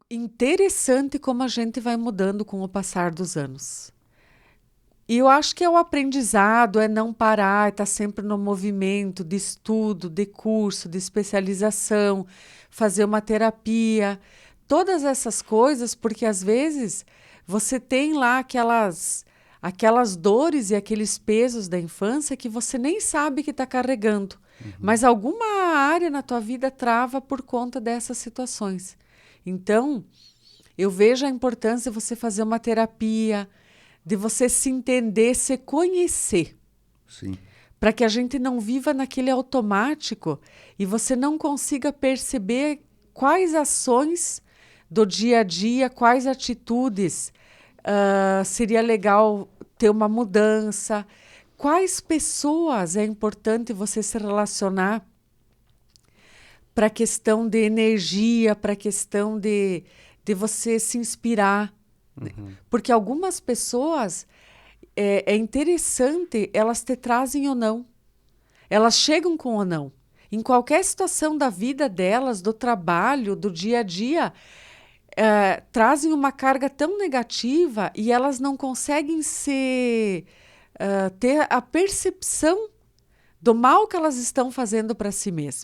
interessante como a gente vai mudando com o passar dos anos. E eu acho que é o aprendizado, é não parar, é estar sempre no movimento de estudo, de curso, de especialização, fazer uma terapia, todas essas coisas, porque às vezes você tem lá aquelas dores e aqueles pesos da infância que você nem sabe que está carregando, Uhum. mas alguma área na tua vida trava por conta dessas situações. Então, eu vejo a importância de você fazer uma terapia, de você se entender, se conhecer, Sim. para que a gente não viva naquele automático e você não consiga perceber quais ações do dia a dia, quais atitudes seria legal ter uma mudança, quais pessoas é importante você se relacionar para a questão de energia, para a questão de você se inspirar. Uhum. Porque algumas pessoas é interessante, elas te trazem ou não. Elas chegam com ou não. Em qualquer situação da vida delas, do trabalho, do dia a dia, trazem uma carga tão negativa e elas não conseguem ter a percepção do mal que elas estão fazendo para si mesmas.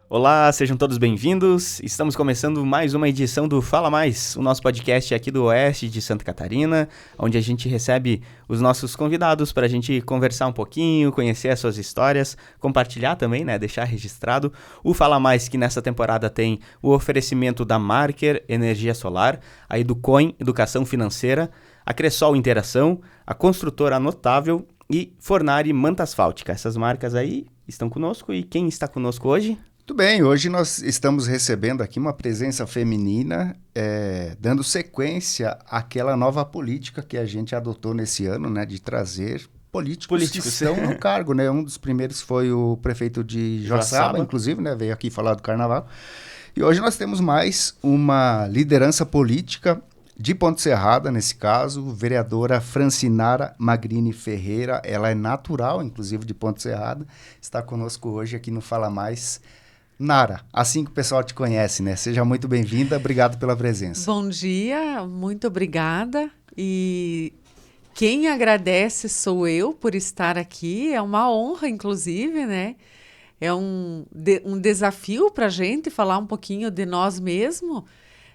Olá, sejam todos bem-vindos. Estamos começando mais uma edição do Fala Mais, o nosso podcast aqui do Oeste de Santa Catarina, onde a gente recebe os nossos convidados para a gente conversar um pouquinho, conhecer as suas histórias, compartilhar também, né, deixar registrado. O Fala Mais, que nessa temporada tem o oferecimento da Marker Energia Solar, a Educoin Educação Financeira, a Cressol Interação, a Construtora Notável e Fornari Manta Asfáltica. Essas marcas aí estão conosco e quem está conosco hoje? Muito bem, hoje nós estamos recebendo aqui uma presença feminina, dando sequência àquela nova política que a gente adotou nesse ano, né, de trazer políticos que estão no cargo, né? Um dos primeiros foi o prefeito de Joaçaba, inclusive, né, veio aqui falar do carnaval. E hoje nós temos mais uma liderança política de Ponte Serrada, nesse caso, vereadora Francinara Magrini Ferreira. Ela é natural, inclusive, de Ponte Serrada. Está conosco hoje aqui no Fala Mais. Nara, assim que o pessoal te conhece, né? Seja muito bem-vinda, obrigado pela presença. Bom dia, muito obrigada. E quem agradece sou eu por estar aqui. É uma honra, inclusive, né? É um desafio para a gente falar um pouquinho de nós mesmos,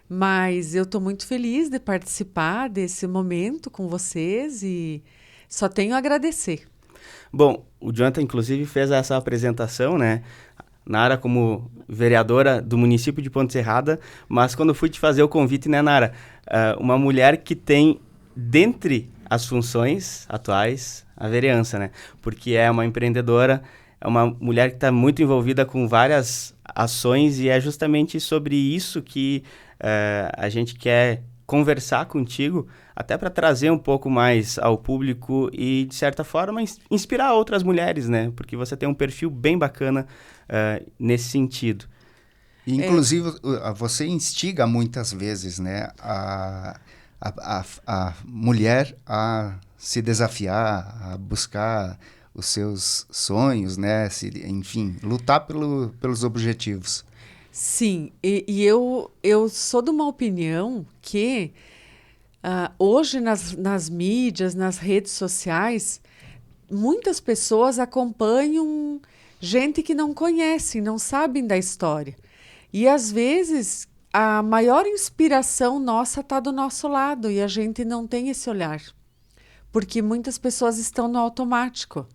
mas eu estou muito feliz de participar desse momento com vocês e só tenho a agradecer. Bom, o Jonathan, inclusive, fez essa apresentação, né? Nara como vereadora do município de Ponte Serrada, mas quando eu fui te fazer o convite, né, Nara? Uma mulher que tem, dentre as funções atuais, a vereança, né? Porque é uma empreendedora, é uma mulher que está muito envolvida com várias ações e é justamente sobre isso que a gente quer conversar contigo, até para trazer um pouco mais ao público e, de certa forma, inspirar outras mulheres, né? Porque você tem um perfil bem bacana nesse sentido. E, inclusive, você instiga muitas vezes, né, a mulher a se desafiar, a buscar os seus sonhos, né? Enfim, lutar pelos objetivos. Sim, e eu sou de uma opinião que hoje nas mídias, nas redes sociais, muitas pessoas acompanham gente que não conhecem, não sabem da história. E às vezes a maior inspiração nossa está do nosso lado e a gente não tem esse olhar, porque muitas pessoas estão no automático.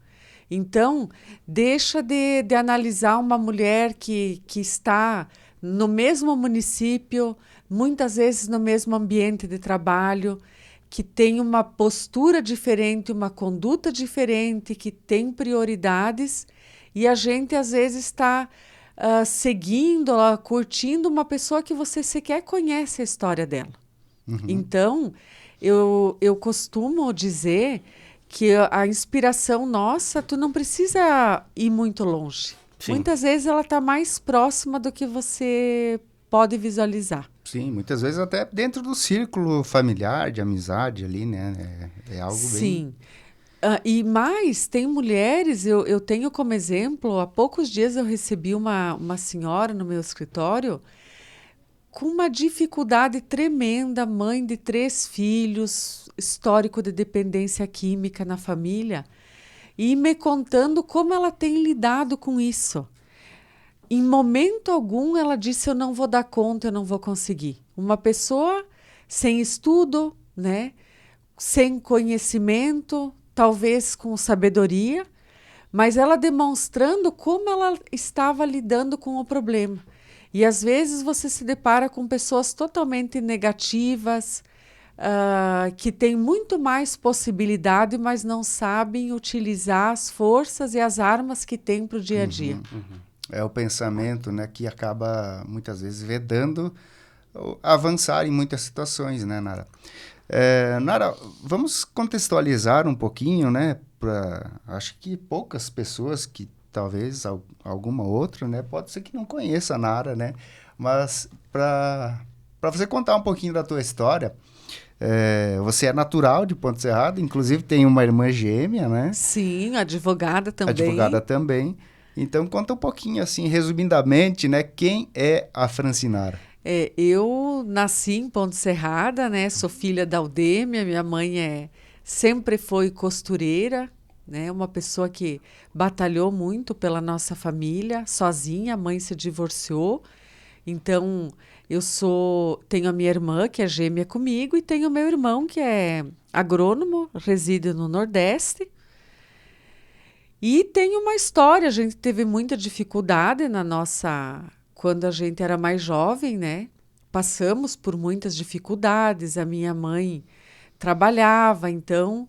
Então, deixa de analisar uma mulher que está no mesmo município, muitas vezes no mesmo ambiente de trabalho, que tem uma postura diferente, uma conduta diferente, que tem prioridades, e a gente às vezes está seguindo, curtindo uma pessoa que você sequer conhece a história dela. Uhum. Então, eu costumo dizer que a inspiração nossa, tu não precisa ir muito longe. Sim. Muitas vezes ela está mais próxima do que você pode visualizar. Sim, muitas vezes até dentro do círculo familiar, de amizade ali, né? É algo bem... Sim. E mais, tem mulheres, eu tenho como exemplo, há poucos dias eu recebi uma senhora no meu escritório com uma dificuldade tremenda, mãe de 3 filhos, histórico de dependência química na família, e me contando como ela tem lidado com isso. Em momento algum ela disse: eu não vou dar conta, eu não vou conseguir. Uma pessoa sem estudo, né? Sem conhecimento, talvez com sabedoria, mas ela demonstrando como ela estava lidando com o problema. E às vezes você se depara com pessoas totalmente negativas, que têm muito mais possibilidade, mas não sabem utilizar as forças e as armas que têm para o dia a dia. É o pensamento, né, que acaba muitas vezes vedando avançar em muitas situações, né, Nara? Nara, vamos contextualizar um pouquinho, né? Acho que poucas pessoas, que talvez alguma outra, né? Pode ser que não conheça a Nara, né? Mas para você contar um pouquinho da tua história, você é natural de Ponte Serrada, inclusive tem uma irmã gêmea, né? Sim, advogada também. Advogada também. Então conta um pouquinho, assim, resumidamente, né? Quem é a Francinara? Eu nasci em Ponte Serrada, né? Sou filha da Aldêmia, minha mãe sempre foi costureira, né? Uma pessoa que batalhou muito pela nossa família, sozinha, a mãe se divorciou. Então, tenho a minha irmã, que é gêmea comigo, e tenho o meu irmão, que é agrônomo, reside no Nordeste. E tem uma história, a gente teve muita dificuldade quando a gente era mais jovem, né? Passamos por muitas dificuldades, a minha mãe trabalhava, então...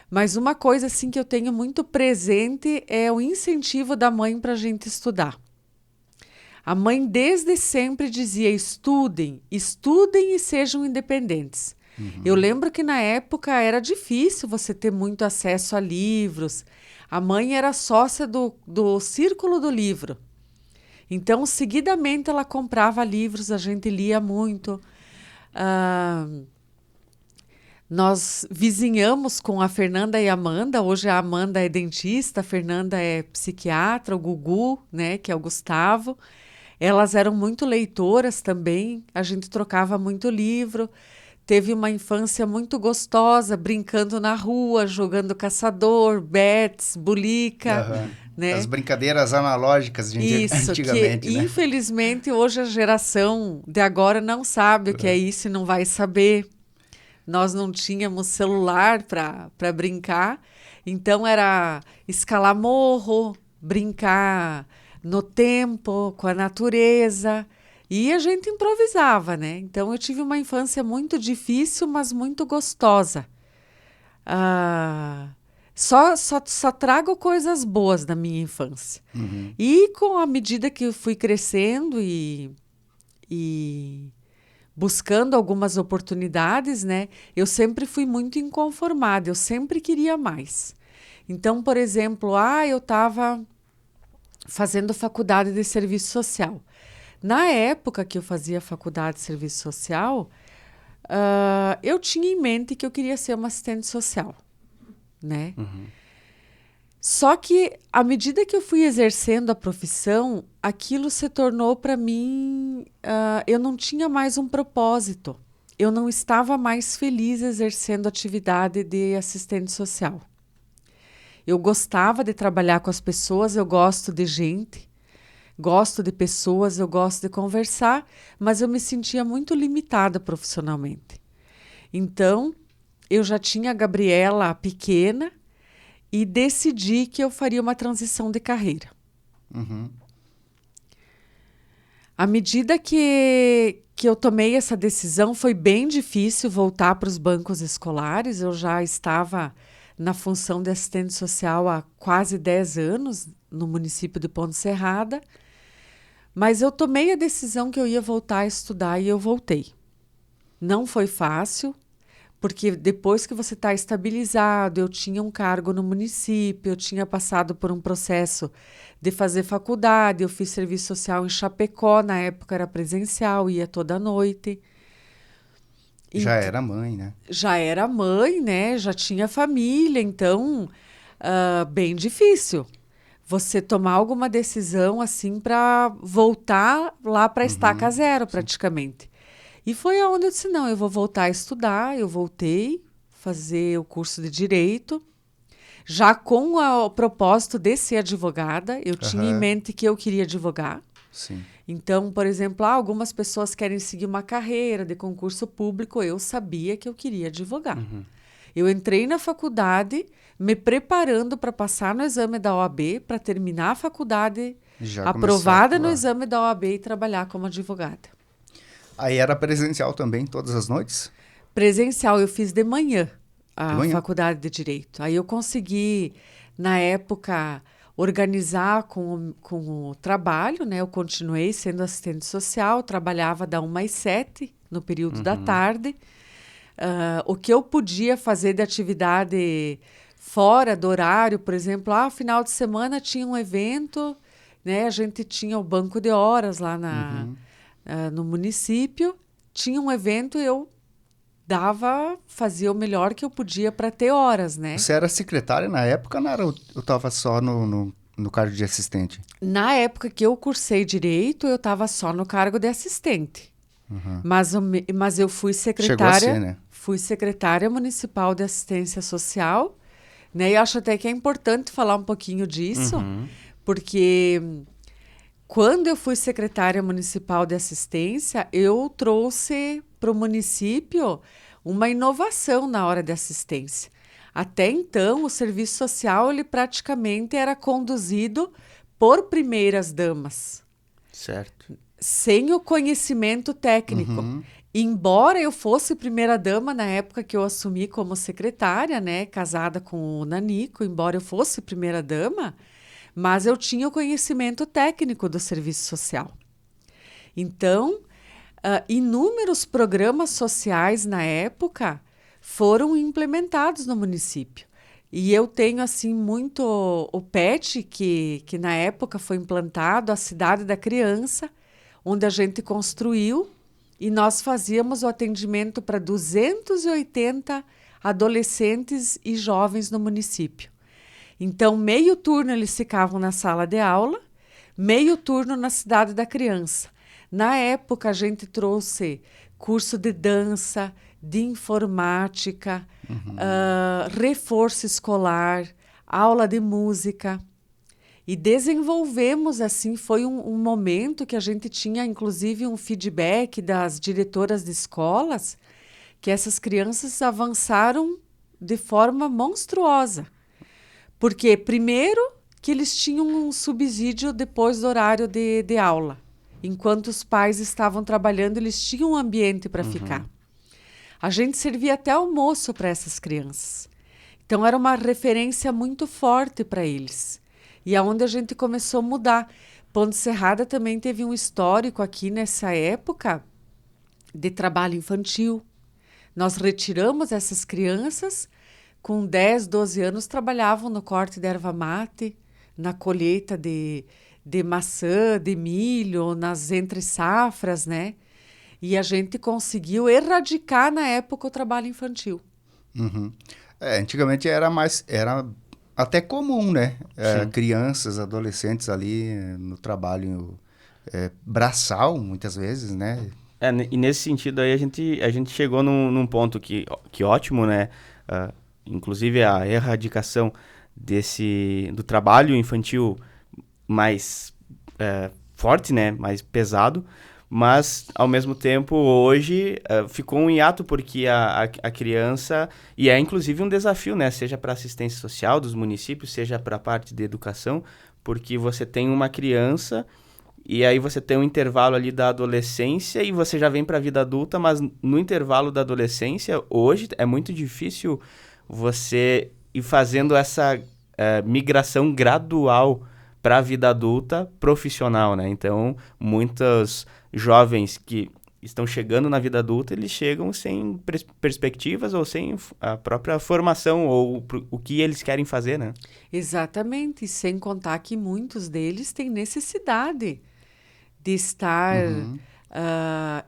Mas uma coisa assim que eu tenho muito presente é o incentivo da mãe para a gente estudar. A mãe desde sempre dizia: estudem, estudem e sejam independentes. Eu lembro que na época era difícil você ter muito acesso a livros. A mãe era sócia do Círculo do Livro. Então, seguidamente, ela comprava livros, a gente lia muito. Nós vizinhamos com a Fernanda e a Amanda. Hoje a Amanda é dentista, a Fernanda é psiquiatra, o Gugu, né, que é o Gustavo. Elas eram muito leitoras também, a gente trocava muito livro. Teve uma infância muito gostosa, brincando na rua, jogando caçador, bets, bulica, né? As brincadeiras analógicas de antigamente, que, né? Infelizmente, hoje a geração de agora não sabe o que é isso e não vai saber. Nós não tínhamos celular para brincar, então era escalar morro, brincar no tempo, com a natureza. E a gente improvisava, né? Então, eu tive uma infância muito difícil, mas muito gostosa. Só trago coisas boas da minha infância. E com a medida que eu fui crescendo e buscando algumas oportunidades, né? Eu sempre fui muito inconformada, eu sempre queria mais. Então, por exemplo, eu estava fazendo faculdade de serviço social. Na época que eu fazia faculdade de serviço social, eu tinha em mente que eu queria ser uma assistente social, né? Só que, à medida que eu fui exercendo a profissão, aquilo se tornou para mim... eu não tinha mais um propósito. Eu não estava mais feliz exercendo a atividade de assistente social. Eu gostava de trabalhar com as pessoas, eu gosto de gente, gosto de pessoas, eu gosto de conversar, mas eu me sentia muito limitada profissionalmente. Então, eu já tinha a Gabriela pequena e decidi que eu faria uma transição de carreira. À medida que eu tomei essa decisão, foi bem difícil voltar para os bancos escolares. Eu já estava na função de assistente social há quase 10 anos no município de Ponte Serrada. Mas eu tomei a decisão que eu ia voltar a estudar e eu voltei. Não foi fácil, porque depois que você está estabilizado, eu tinha um cargo no município, eu tinha passado por um processo de fazer faculdade, eu fiz serviço social em Chapecó, na época era presencial, ia toda noite. Já era mãe, né? Já era mãe, né? Já tinha família, então, bem difícil você tomar alguma decisão assim para voltar lá para a estaca zero, praticamente. E foi aonde eu disse, não, eu vou voltar a estudar. Eu voltei a fazer o curso de Direito, já com o propósito de ser advogada. Eu tinha em mente que eu queria advogar. Sim. Então, por exemplo, algumas pessoas querem seguir uma carreira de concurso público. Eu sabia que eu queria advogar. Eu entrei na faculdade me preparando para passar no exame da OAB, para terminar a faculdade Já aprovada no começar a atuar. exame da OAB e trabalhar como advogada. Aí era presencial também, todas as noites? Presencial, eu fiz de manhã a De manhã? faculdade de Direito. Aí eu consegui, na época, organizar com o trabalho, né? Eu continuei sendo assistente social, trabalhava da 1 às 7, no período da tarde. O que eu podia fazer de atividade fora do horário, por exemplo, final de semana tinha um evento, né? A gente tinha o banco de horas lá no município, tinha um evento, eu fazia o melhor que eu podia para ter horas, né? Você era secretária na época, não era? Eu estava só no cargo de assistente? Na época que eu cursei Direito, eu estava só no cargo de assistente. Mas eu fui secretária. Chegou a ser, né? Fui secretária municipal de assistência social, né? E acho até que é importante falar um pouquinho disso, porque quando eu fui secretária municipal de assistência, eu trouxe para o município uma inovação na hora de assistência. Até então, o serviço social ele praticamente era conduzido por primeiras damas. Certo. Sem o conhecimento técnico. Embora eu fosse primeira-dama na época que eu assumi como secretária, né, casada com o Nanico, embora eu fosse primeira-dama, mas eu tinha o conhecimento técnico do serviço social. Então, inúmeros programas sociais na época foram implementados no município. E eu tenho, assim, muito o PET, que na época foi implantado, a Cidade da Criança, onde a gente construiu e nós fazíamos o atendimento para 280 adolescentes e jovens no município. Então, meio turno eles ficavam na sala de aula, meio turno na Cidade da Criança. Na época, a gente trouxe curso de dança, de informática, reforço escolar, aula de música. E desenvolvemos, assim, foi um momento que a gente tinha, inclusive, um feedback das diretoras de escolas, que essas crianças avançaram de forma monstruosa. Porque, primeiro, que eles tinham um subsídio depois do horário de aula. Enquanto os pais estavam trabalhando, eles tinham um ambiente para ficar. A gente servia até almoço para essas crianças. Então, era uma referência muito forte para eles. E aonde a gente começou a mudar. Ponte Serrada também teve um histórico aqui nessa época de trabalho infantil. Nós retiramos essas crianças, com 10, 12 anos, trabalhavam no corte de erva mate, na colheita de maçã, de milho, nas entre-safras, né? E a gente conseguiu erradicar, na época, o trabalho infantil. Antigamente era até comum, né? Crianças, adolescentes ali no trabalho braçal, muitas vezes, né? E nesse sentido aí a gente chegou num ponto que ótimo, né? Inclusive a erradicação do trabalho infantil mais forte, né? Mais pesado. Mas, ao mesmo tempo, hoje ficou um hiato porque a criança... E é, inclusive, um desafio, né? Seja para a assistência social dos municípios, seja para a parte de educação, porque você tem uma criança e aí você tem um intervalo ali da adolescência e você já vem para a vida adulta, mas no intervalo da adolescência, hoje, é muito difícil você ir fazendo essa migração gradual para a vida adulta profissional, né? Então, muitos jovens que estão chegando na vida adulta, eles chegam sem perspectivas ou sem a própria formação ou o que eles querem fazer, né? Exatamente, e sem contar que muitos deles têm necessidade de estar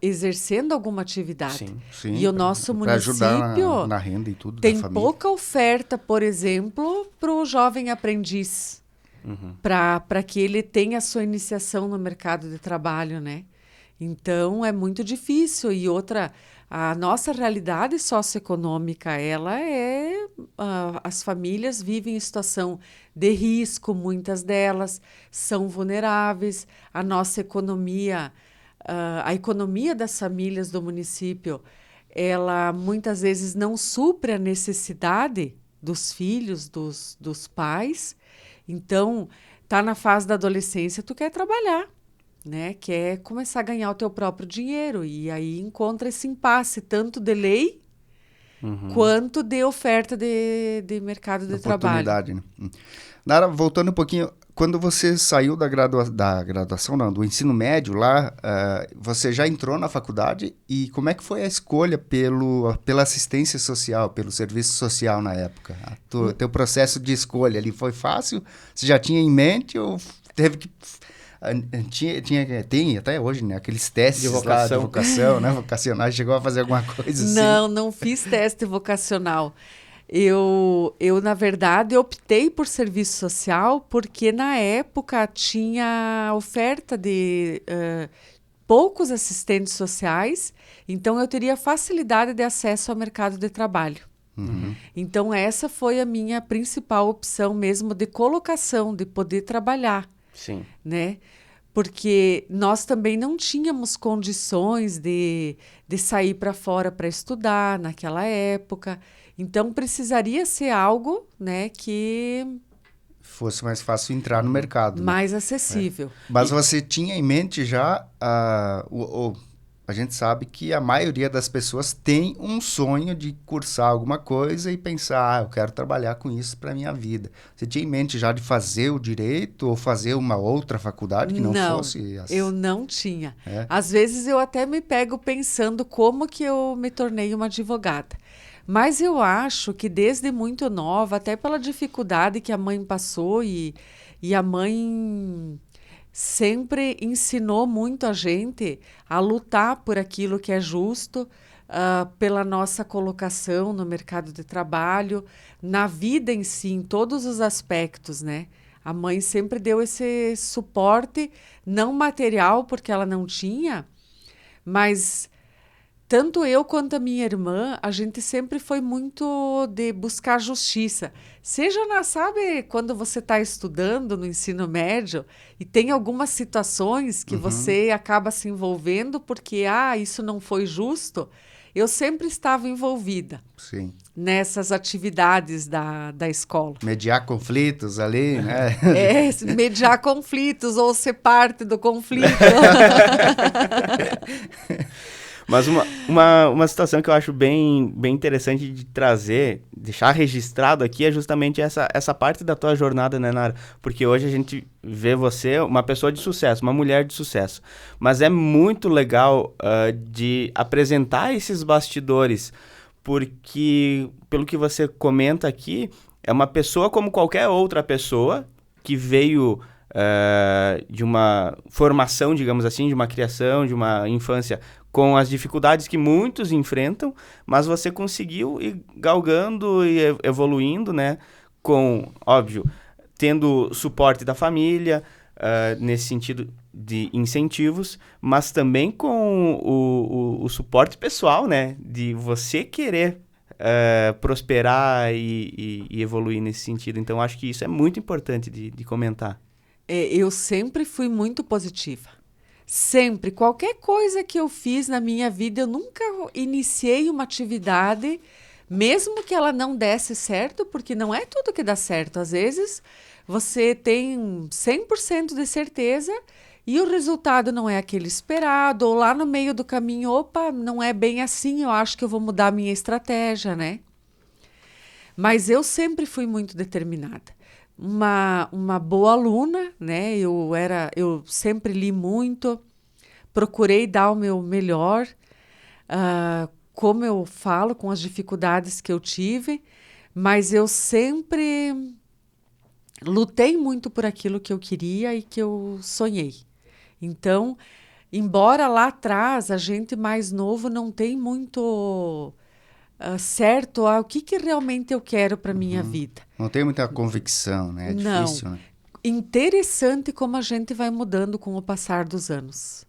exercendo alguma atividade. Sim, E o nosso pra município ajudar na renda e tudo tem da família. pouca oferta, por exemplo, para o jovem aprendiz, para que ele tenha a sua iniciação no mercado de trabalho, né? Então, é muito difícil. E outra, a nossa realidade socioeconômica, ela é... as famílias vivem em situação de risco, muitas delas são vulneráveis. A nossa economia, a economia das famílias do município, ela muitas vezes não supre a necessidade dos filhos, dos pais. Então, tá na fase da adolescência, tu quer trabalhar, né? Quer começar a ganhar o teu próprio dinheiro. E aí encontra esse impasse, tanto de lei quanto de oferta de mercado de trabalho. Oportunidade, né? Nara, voltando um pouquinho, quando você saiu da graduação, não, do ensino médio lá, você já entrou na faculdade e como é que foi a escolha pela assistência social, pelo serviço social na época? Teu processo de escolha ali foi fácil? Você já tinha em mente ou teve que... Tem até hoje, né? Aqueles testes de vocação, né? Vocacionais, chegou a fazer alguma coisa assim? Não fiz teste vocacional. Na verdade, optei por serviço social porque, na época, tinha oferta de poucos assistentes sociais, então eu teria facilidade de acesso ao mercado de trabalho. Então, essa foi a minha principal opção mesmo de colocação, de poder trabalhar. Sim. Né? Porque nós também não tínhamos condições de sair para fora para estudar naquela época. Então, precisaria ser algo, né, que... fosse mais fácil entrar no mercado. Mais acessível. Mas você tinha em mente já... a gente sabe que a maioria das pessoas tem um sonho de cursar alguma coisa e pensar, eu quero trabalhar com isso para a minha vida. Você tinha em mente já de fazer o direito ou fazer uma outra faculdade que não fosse? Eu não tinha. Às vezes eu até me pego pensando como que eu me tornei uma advogada. Mas eu acho que desde muito nova, até pela dificuldade que a mãe passou e a mãe... sempre ensinou muito a gente a lutar por aquilo que é justo, pela nossa colocação no mercado de trabalho, na vida em si, em todos os aspectos, né? A mãe sempre deu esse suporte, não material, porque ela não tinha, mas tanto eu quanto a minha irmã, a gente sempre foi muito de buscar justiça. Seja, sabe, quando você está estudando no ensino médio e tem algumas situações que você acaba se envolvendo porque, isso não foi justo. Eu sempre estava envolvida. Sim. Nessas atividades da escola. Mediar conflitos ali, né? Mediar conflitos ou ser parte do conflito. Mas uma situação que eu acho bem interessante de trazer, deixar registrado aqui, é justamente essa parte da tua jornada, né, Nara? Porque hoje a gente vê você uma pessoa de sucesso, uma mulher de sucesso. Mas é muito legal de apresentar esses bastidores, porque, pelo que você comenta aqui, é uma pessoa como qualquer outra pessoa que veio... de uma formação, digamos assim, de uma criação, de uma infância com as dificuldades que muitos enfrentam, mas você conseguiu ir galgando e evoluindo, né? Com, óbvio, tendo suporte da família, nesse sentido de incentivos, mas também com o suporte pessoal, né? De você querer prosperar e evoluir nesse sentido. Então, acho que isso é muito importante de comentar. Eu sempre fui muito positiva. Sempre. Qualquer coisa que eu fiz na minha vida, eu nunca iniciei uma atividade, mesmo que ela não desse certo, porque não é tudo que dá certo. Às vezes, você tem 100% de certeza e o resultado não é aquele esperado, ou lá no meio do caminho, opa, não é bem assim, eu acho que eu vou mudar a minha estratégia, né? Mas eu sempre fui muito determinada. Uma boa aluna, né? Eu sempre li muito, procurei dar o meu melhor, como eu falo, com as dificuldades que eu tive, mas eu sempre lutei muito por aquilo que eu queria e que eu sonhei. Então, embora lá atrás a gente mais novo não tem muito certo o que realmente eu quero para minha vida. Não tem muita convicção, né? É Não. difícil, né? Interessante como a gente vai mudando com o passar dos anos.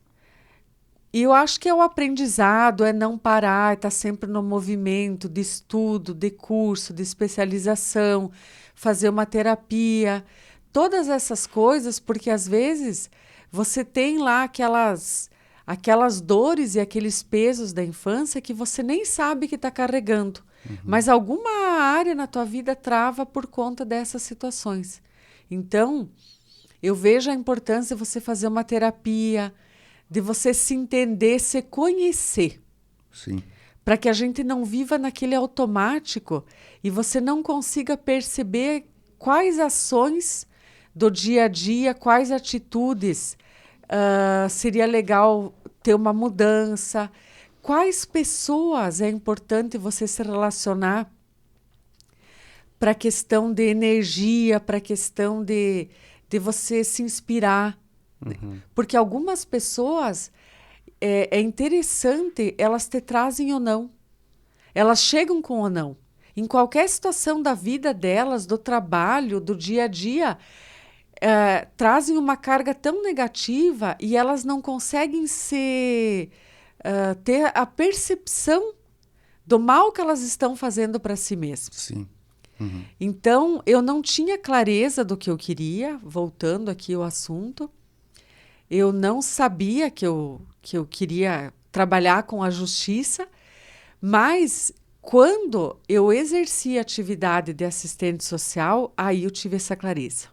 E eu acho que é o aprendizado, é não parar, é estar sempre no movimento de estudo, de curso, de especialização, fazer uma terapia, todas essas coisas, porque às vezes você tem lá aquelas dores e aqueles pesos da infância que você nem sabe que está carregando, mas alguma área na tua vida trava por conta dessas situações. Então, eu vejo a importância de você fazer uma terapia, de você se entender, se conhecer. Sim. Para que a gente não viva naquele automático e você não consiga perceber quais ações do dia a dia, quais atitudes seria legal ter uma mudança, quais pessoas é importante você se relacionar para a questão de energia, para a questão de você se inspirar. Porque algumas pessoas, é interessante, elas te trazem ou não. Elas chegam com ou não. Em qualquer situação da vida delas, do trabalho, do dia a dia, trazem uma carga tão negativa e elas não conseguem ter a percepção do mal que elas estão fazendo para si mesmas. Sim. Então, eu não tinha clareza do que eu queria, voltando aqui ao assunto. Eu não sabia que eu queria trabalhar com a justiça, mas quando eu exerci a atividade de assistente social, aí eu tive essa clareza.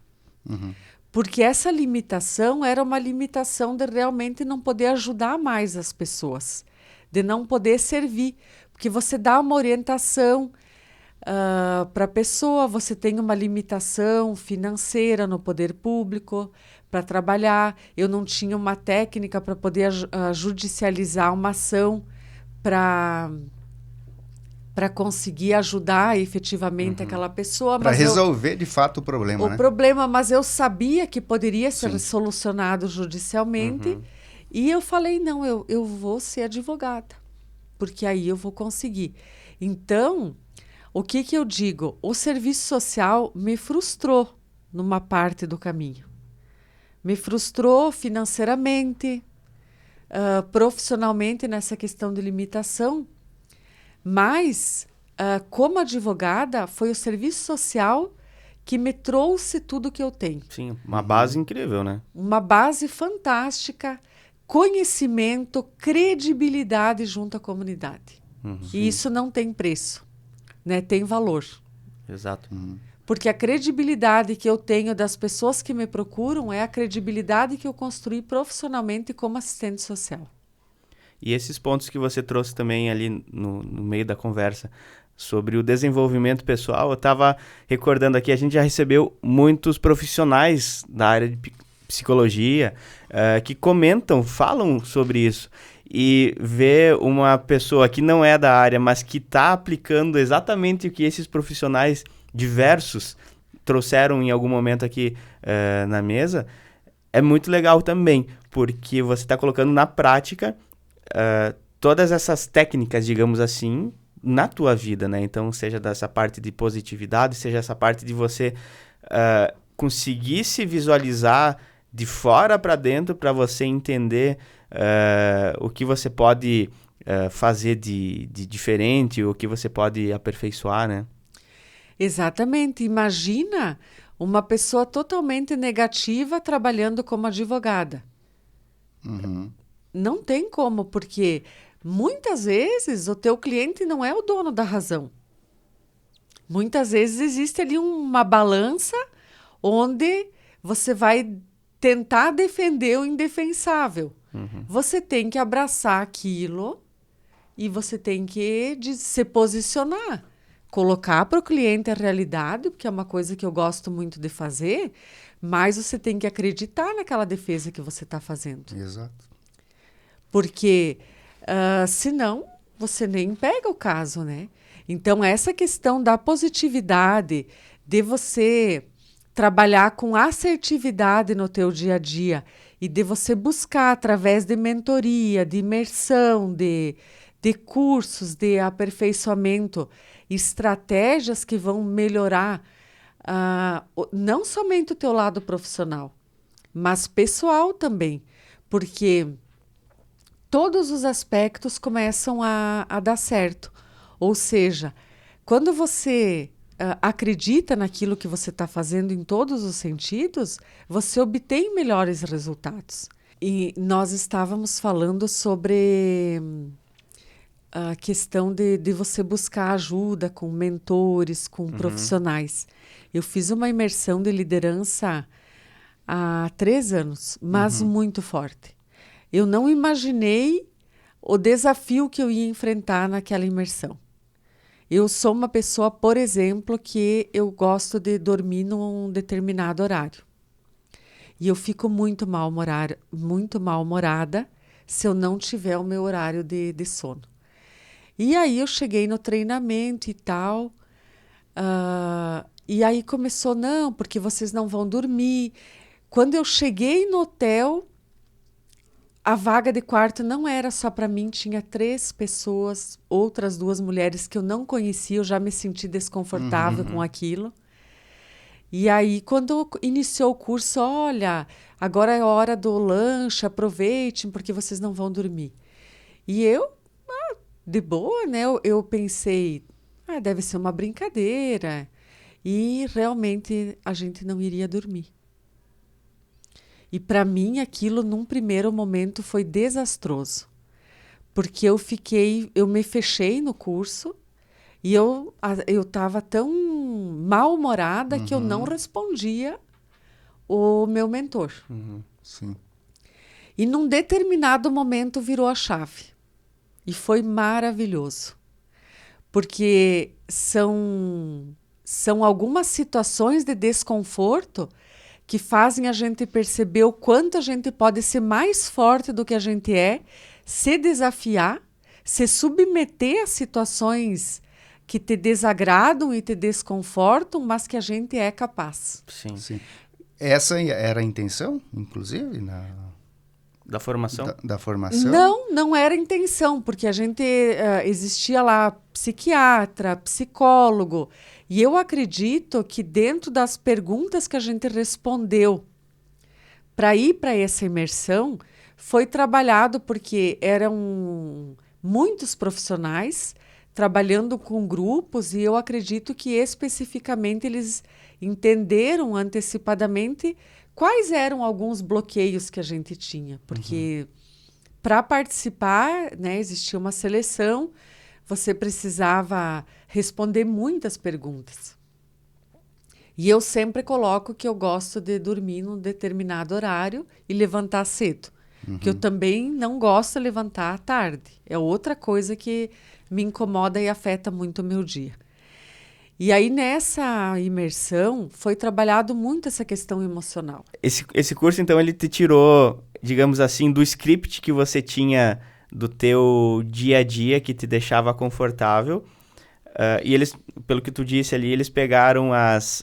Porque essa limitação era uma limitação de realmente não poder ajudar mais as pessoas, de não poder servir, porque você dá uma orientação para a pessoa, você tem uma limitação financeira no poder público para trabalhar. Eu não tinha uma técnica para poder judicializar uma ação para conseguir ajudar efetivamente aquela pessoa. Para resolver de fato o problema, né? Problema, mas eu sabia que poderia ser solucionado judicialmente. E eu falei, não, eu vou ser advogada, porque aí eu vou conseguir. Então, o que eu digo? O serviço social me frustrou numa parte do caminho. Me frustrou financeiramente, profissionalmente nessa questão de limitação, mas, como advogada, foi o serviço social que me trouxe tudo que eu tenho. Sim, uma base incrível, né? Uma base fantástica, conhecimento, credibilidade junto à comunidade. E isso não tem preço, né? Tem valor. Exato. Porque a credibilidade que eu tenho das pessoas que me procuram é a credibilidade que eu construí profissionalmente como assistente social. E esses pontos que você trouxe também ali no meio da conversa sobre o desenvolvimento pessoal, eu estava recordando aqui, a gente já recebeu muitos profissionais da área de psicologia que comentam, falam sobre isso. E ver uma pessoa que não é da área, mas que está aplicando exatamente o que esses profissionais diversos trouxeram em algum momento aqui na mesa, é muito legal também, porque você está colocando na prática todas essas técnicas, digamos assim, na tua vida, né? Então, seja dessa parte de positividade, seja essa parte de você conseguir se visualizar de fora para dentro para você entender o que você pode fazer de diferente, o que você pode aperfeiçoar, né? Exatamente. Imagina uma pessoa totalmente negativa trabalhando como advogada. Não tem como, porque muitas vezes o teu cliente não é o dono da razão. Muitas vezes existe ali uma balança onde você vai tentar defender o indefensável. Você tem que abraçar aquilo e você tem que se posicionar. Colocar para o cliente a realidade, porque é uma coisa que eu gosto muito de fazer, mas você tem que acreditar naquela defesa que você está fazendo. Exato. Porque, senão, você nem pega o caso, né? Então, essa questão da positividade, de você trabalhar com assertividade no teu dia a dia e de você buscar, através de mentoria, de imersão, de cursos, de aperfeiçoamento, estratégias que vão melhorar não somente o teu lado profissional, mas pessoal também, porque todos os aspectos começam a dar certo. Ou seja, quando você acredita naquilo que você está fazendo em todos os sentidos, você obtém melhores resultados. E nós estávamos falando sobre a questão de você buscar ajuda com mentores, com profissionais. Eu fiz uma imersão de liderança há 3 anos, mas muito forte. Eu não imaginei o desafio que eu ia enfrentar naquela imersão. Eu sou uma pessoa, por exemplo, que eu gosto de dormir num determinado horário. E eu fico muito mal-humorada se eu não tiver o meu horário de sono. E aí eu cheguei no treinamento e tal, e aí começou, não, porque vocês não vão dormir. Quando eu cheguei no hotel, a vaga de quarto não era só para mim, tinha 3 pessoas, outras 2 mulheres que eu não conhecia, eu já me senti desconfortável com aquilo. E aí, quando iniciou o curso, olha, agora é a hora do lanche, aproveitem, porque vocês não vão dormir. E eu, de boa, né? Eu pensei, deve ser uma brincadeira. E realmente a gente não iria dormir. E para mim aquilo num primeiro momento foi desastroso. Porque eu me fechei no curso e eu estava tão mal-humorada que eu não respondia o meu mentor. Sim. E num determinado momento virou a chave. E foi maravilhoso. Porque são algumas situações de desconforto que fazem a gente perceber o quanto a gente pode ser mais forte do que a gente é, se desafiar, se submeter a situações que te desagradam e te desconfortam, mas que a gente é capaz. Sim. Essa era a intenção, inclusive, da formação? Da formação? Não era a intenção, porque a gente existia lá psiquiatra, psicólogo, e eu acredito que dentro das perguntas que a gente respondeu para ir para essa imersão, foi trabalhado porque eram muitos profissionais trabalhando com grupos, e eu acredito que especificamente eles entenderam antecipadamente quais eram alguns bloqueios que a gente tinha, porque para participar, né, existia uma seleção, você precisava responder muitas perguntas. E eu sempre coloco que eu gosto de dormir num determinado horário e levantar cedo, que eu também não gosto de levantar à tarde. É outra coisa que me incomoda e afeta muito o meu dia. E aí, nessa imersão, foi trabalhado muito essa questão emocional. Esse curso, então, ele te tirou, digamos assim, do script que você tinha do teu dia a dia, que te deixava confortável. E eles, pelo que tu disse ali, eles pegaram as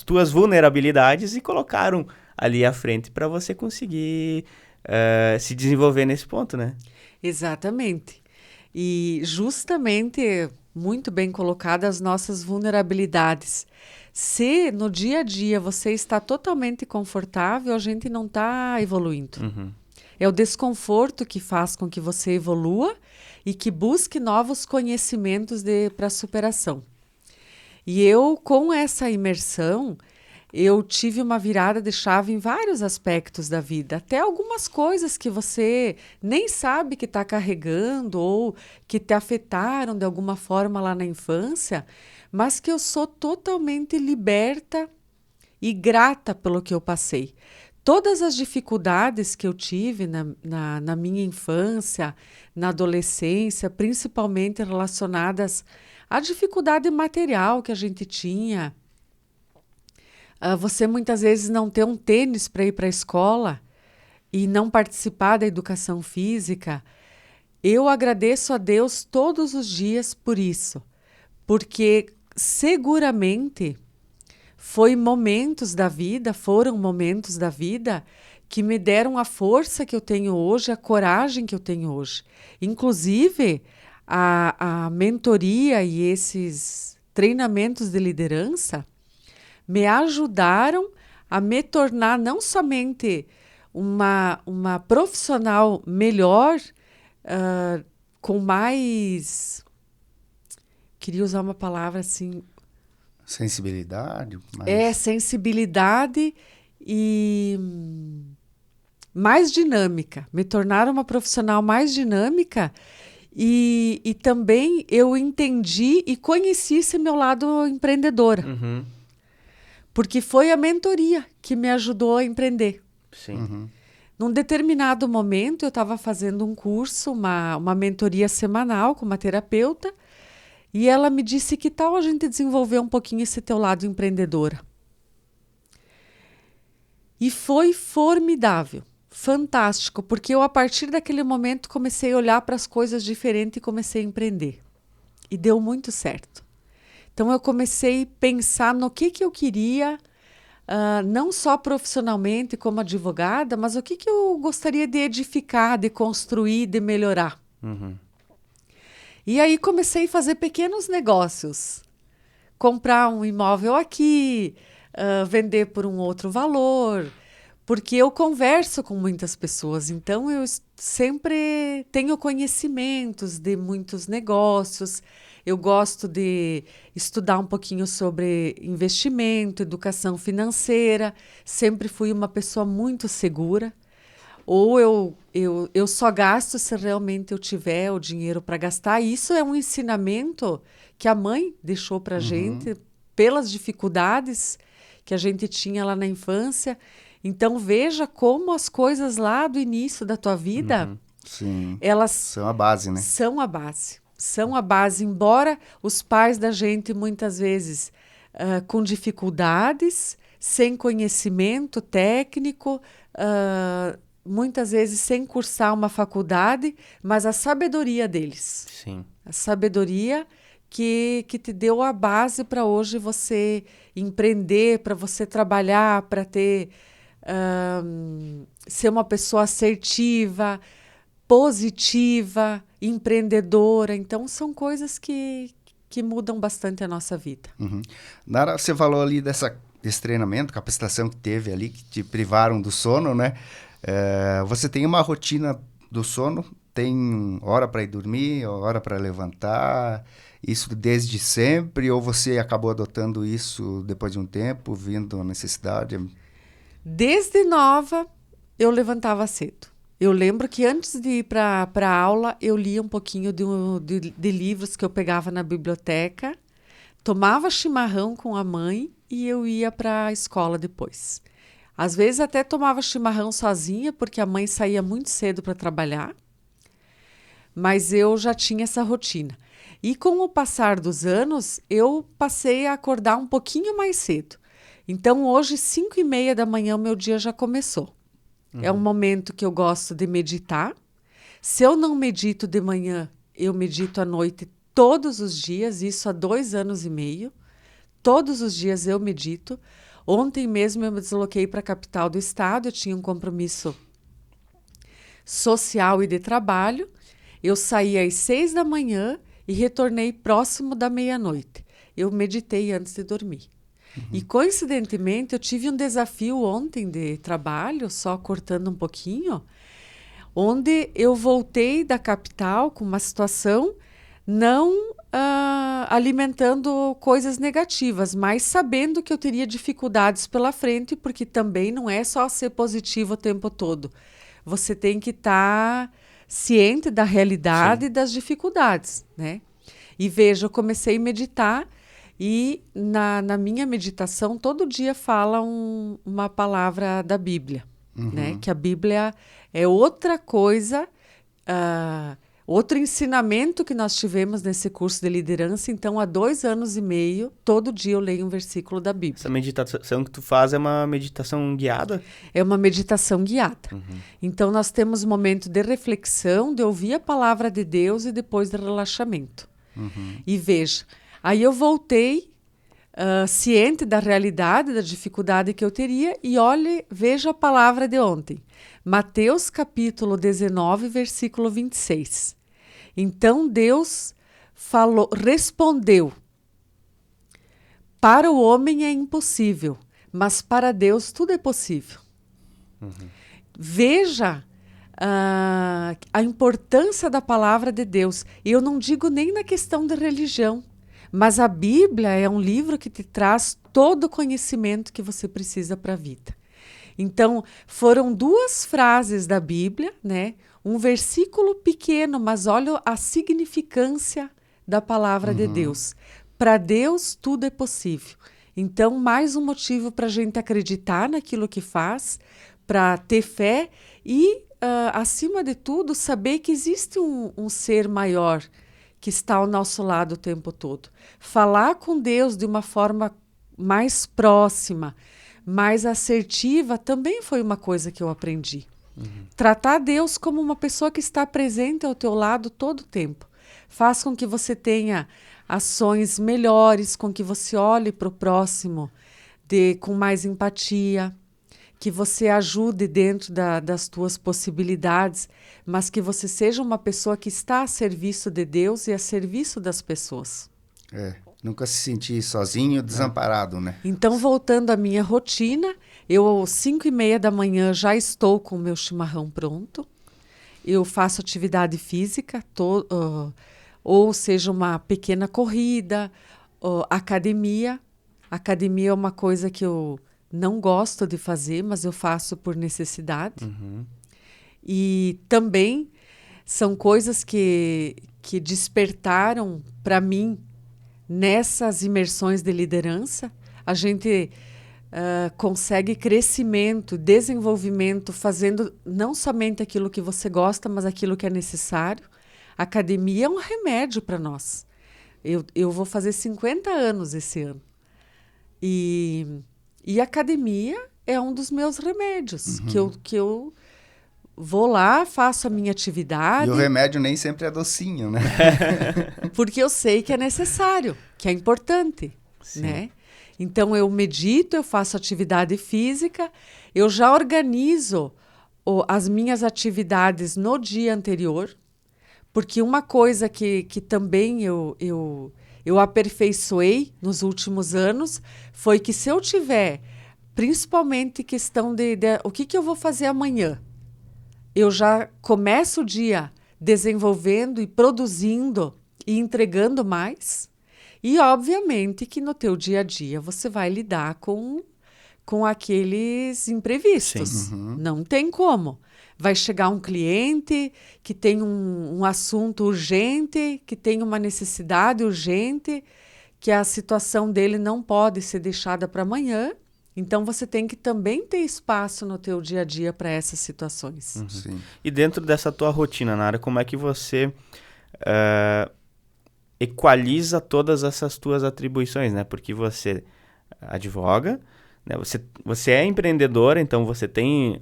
tuas vulnerabilidades e colocaram ali à frente para você conseguir se desenvolver nesse ponto, né? Exatamente. E justamente, muito bem colocadas as nossas vulnerabilidades. Se no dia a dia você está totalmente confortável, a gente não está evoluindo. É o desconforto que faz com que você evolua e que busque novos conhecimentos para superação. E eu, com essa imersão, eu tive uma virada de chave em vários aspectos da vida, até algumas coisas que você nem sabe que está carregando ou que te afetaram de alguma forma lá na infância, mas que eu sou totalmente liberta e grata pelo que eu passei. Todas as dificuldades que eu tive na minha infância, na adolescência, principalmente relacionadas à dificuldade material que a gente tinha, você muitas vezes não ter um tênis para ir para a escola e não participar da educação física, eu agradeço a Deus todos os dias por isso, porque seguramente foram momentos da vida que me deram a força que eu tenho hoje, a coragem que eu tenho hoje. Inclusive, a mentoria e esses treinamentos de liderança me ajudaram a me tornar não somente uma profissional melhor, com mais... Queria usar uma palavra assim... Sensibilidade? Sensibilidade e mais dinâmica. Me tornar uma profissional mais dinâmica e também eu entendi e conheci esse meu lado empreendedora. Uhum. Porque foi a mentoria que me ajudou a empreender. Sim. Uhum. Num determinado momento, eu estava fazendo um curso, uma mentoria semanal com uma terapeuta, e ela me disse que tal a gente desenvolver um pouquinho esse teu lado empreendedora. E foi formidável, fantástico, porque eu, a partir daquele momento, comecei a olhar para as coisas diferentes e comecei a empreender. E deu muito certo. Então, eu comecei a pensar no que eu queria, não só profissionalmente como advogada, mas o que eu gostaria de edificar, de construir, de melhorar. Uhum. E aí comecei a fazer pequenos negócios. Comprar um imóvel aqui, vender por um outro valor, porque eu converso com muitas pessoas, então eu sempre tenho conhecimentos de muitos negócios. Eu gosto de estudar um pouquinho sobre investimento, educação financeira. Sempre fui uma pessoa muito segura. Ou eu só gasto se realmente eu tiver o dinheiro para gastar. E isso é um ensinamento que a mãe deixou para a gente pelas dificuldades que a gente tinha lá na infância. Então, veja como as coisas lá do início da tua vida, Sim. elas São a base, né? são a base. São a base, embora os pais da gente, muitas vezes, com dificuldades, sem conhecimento técnico, muitas vezes sem cursar uma faculdade, mas a sabedoria deles. Sim. A sabedoria que te deu a base para hoje você empreender, para você trabalhar, para ter ser uma pessoa assertiva, positiva, empreendedora. Então, são coisas que mudam bastante a nossa vida. Uhum. Nara, você falou ali desse treinamento, capacitação que teve ali, que te privaram do sono, né? Você tem uma rotina do sono? Tem hora para ir dormir, hora para levantar? Isso desde sempre? Ou você acabou adotando isso depois de um tempo, vindo a necessidade? Desde nova, eu levantava cedo. Eu lembro que antes de ir para a aula, eu lia um pouquinho de livros que eu pegava na biblioteca, tomava chimarrão com a mãe e eu ia para a escola depois. Às vezes até tomava chimarrão sozinha, porque a mãe saía muito cedo para trabalhar, mas eu já tinha essa rotina. E com o passar dos anos, eu passei a acordar um pouquinho mais cedo. Então, hoje, 5h30 da manhã, o meu dia já começou. É um momento que eu gosto de meditar. Se eu não medito de manhã, eu medito à noite todos os dias, isso há 2 anos e meio. Todos os dias eu medito. Ontem mesmo eu me desloquei para a capital do estado, eu tinha um compromisso social e de trabalho. Eu saí às 6 da manhã e retornei próximo da meia-noite. Eu meditei antes de dormir. E, coincidentemente, eu tive um desafio ontem de trabalho, só cortando um pouquinho, onde eu voltei da capital com uma situação não alimentando coisas negativas, mas sabendo que eu teria dificuldades pela frente, porque também não é só ser positivo o tempo todo. Você tem que estar ciente da realidade e das dificuldades, né? E veja, eu comecei a meditar e na minha meditação todo dia fala uma palavra da Bíblia, né? Que a Bíblia é outra coisa, outro ensinamento que nós tivemos nesse curso de liderança. Então, há 2 anos e meio, todo dia eu leio um versículo da Bíblia. Essa meditação que tu faz é uma meditação guiada? É uma meditação guiada. Então, nós temos um momento de reflexão, de ouvir a palavra de Deus e depois de relaxamento. E veja, aí eu voltei ciente da realidade, da dificuldade que eu teria, e veja a palavra de ontem. Mateus capítulo 19, versículo 26. Então Deus respondeu: para o homem é impossível, mas para Deus tudo é possível. Veja a importância da palavra de Deus. E eu não digo nem na questão da religião, mas a Bíblia é um livro que te traz todo o conhecimento que você precisa para a vida. Então, foram 2 frases da Bíblia, né? Um versículo pequeno, mas olha a significância da palavra de Deus. Para Deus, tudo é possível. Então, mais um motivo para a gente acreditar naquilo que faz, para ter fé e, acima de tudo, saber que existe um ser maior que está ao nosso lado o tempo todo. Falar com Deus de uma forma mais próxima, mais assertiva, também foi uma coisa que eu aprendi. Tratar Deus como uma pessoa que está presente ao teu lado todo o tempo. Faz com que você tenha ações melhores, com que você olhe para o próximo com mais empatia, que você ajude dentro das tuas possibilidades, mas que você seja uma pessoa que está a serviço de Deus e a serviço das pessoas. Nunca se sentir sozinho, desamparado, né? Então, voltando à minha rotina, eu, às 5h30 da manhã, já estou com o meu chimarrão pronto. Eu faço atividade física, ou seja, uma pequena corrida, academia. Academia é uma coisa que eu não gosto de fazer, mas eu faço por necessidade. E também são coisas que despertaram para mim nessas imersões de liderança. A gente consegue crescimento, desenvolvimento, fazendo não somente aquilo que você gosta, mas aquilo que é necessário. A academia é um remédio para nós. Eu vou fazer 50 anos esse ano. E a academia é um dos meus remédios, que eu vou lá, faço a minha atividade. E o remédio nem sempre é docinho, né? Porque eu sei que é necessário, que é importante, né? Então, eu medito, eu faço atividade física, eu já organizo as minhas atividades no dia anterior, porque uma coisa que também eu aperfeiçoei nos últimos anos foi que se eu tiver, principalmente questão de o que eu vou fazer amanhã, eu já começo o dia desenvolvendo e produzindo e entregando mais. E, obviamente, que no teu dia a dia você vai lidar com aqueles imprevistos. Não tem como. Vai chegar um cliente que tem um assunto urgente, que tem uma necessidade urgente, que a situação dele não pode ser deixada para amanhã. Então, você tem que também ter espaço no teu dia a dia para essas situações. Sim. E dentro dessa tua rotina, Nara, como é que você equaliza todas essas tuas atribuições, né? Porque você advoga, né? Você é empreendedora, então você tem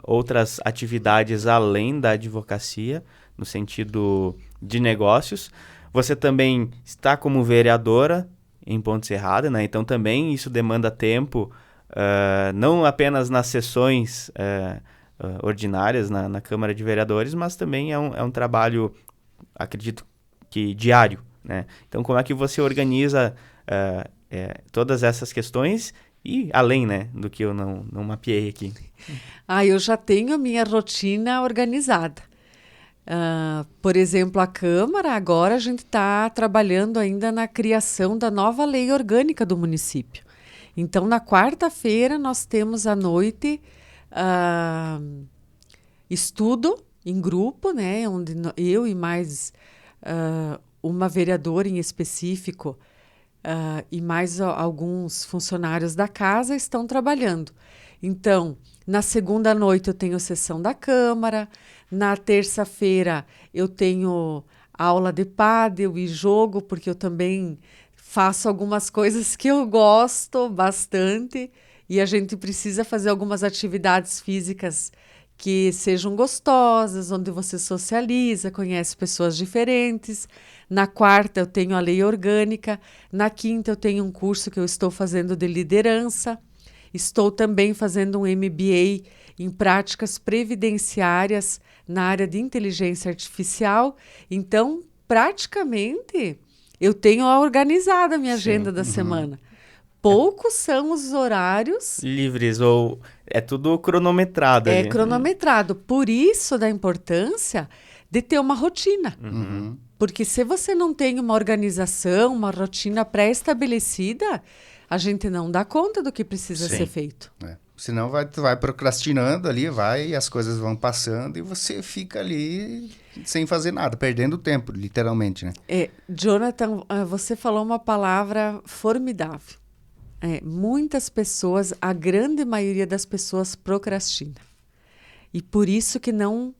outras atividades além da advocacia, no sentido de negócios. Você também está como vereadora em Ponte Serrada, né? Então também isso demanda tempo, não apenas nas sessões ordinárias na Câmara de Vereadores, mas também é um trabalho, acredito que diário, né? Então, como é que você organiza todas essas questões e além, né, do que eu não mapeei aqui? Eu já tenho a minha rotina organizada. Por exemplo, a Câmara, agora a gente está trabalhando ainda na criação da nova lei orgânica do município. Então, na quarta-feira, nós temos à noite estudo em grupo, né, onde eu e mais uma vereadora em específico e mais alguns funcionários da casa estão trabalhando. Então, na segunda noite eu tenho sessão da Câmara, na terça-feira eu tenho aula de pádel e jogo, porque eu também faço algumas coisas que eu gosto bastante e a gente precisa fazer algumas atividades físicas que sejam gostosas, onde você socializa, conhece pessoas diferentes. Na quarta, eu tenho a lei orgânica. Na quinta, eu tenho um curso que eu estou fazendo de liderança. Estou também fazendo um MBA em práticas previdenciárias na área de inteligência artificial. Então, praticamente, eu tenho organizado a minha agenda da semana. Poucos são os horários livres, ou é tudo cronometrado ali. É cronometrado. Por isso da importância de ter uma rotina. Porque se você não tem uma organização, uma rotina pré-estabelecida, a gente não dá conta do que precisa ser feito. Senão tu vai procrastinando ali, e as coisas vão passando e você fica ali sem fazer nada, perdendo tempo, literalmente, né? Jonathan, você falou uma palavra formidável. Muitas pessoas, a grande maioria das pessoas procrastina. E por isso que não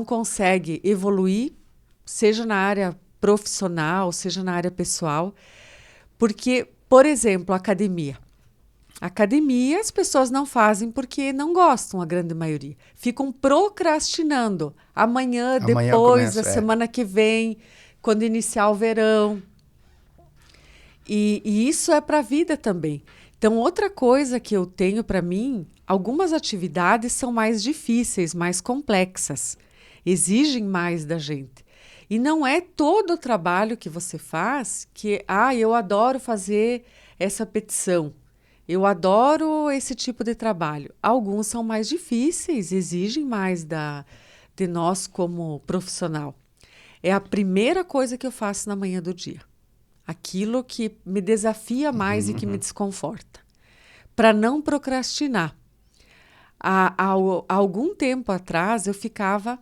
consegue evoluir, seja na área profissional, seja na área pessoal. Porque, por exemplo, academia. Academia as pessoas não fazem porque não gostam, a grande maioria. Ficam procrastinando. Amanhã depois, a semana que vem, quando iniciar o verão. E isso é para a vida também. Então, outra coisa que eu tenho para mim, algumas atividades são mais difíceis, mais complexas, exigem mais da gente. E não é todo o trabalho que você faz que, eu adoro fazer essa petição, eu adoro esse tipo de trabalho. Alguns são mais difíceis, exigem mais de nós como profissional. É a primeira coisa que eu faço na manhã do dia. Aquilo que me desafia mais e que me desconforta. Para não procrastinar. Há algum tempo atrás, eu ficava...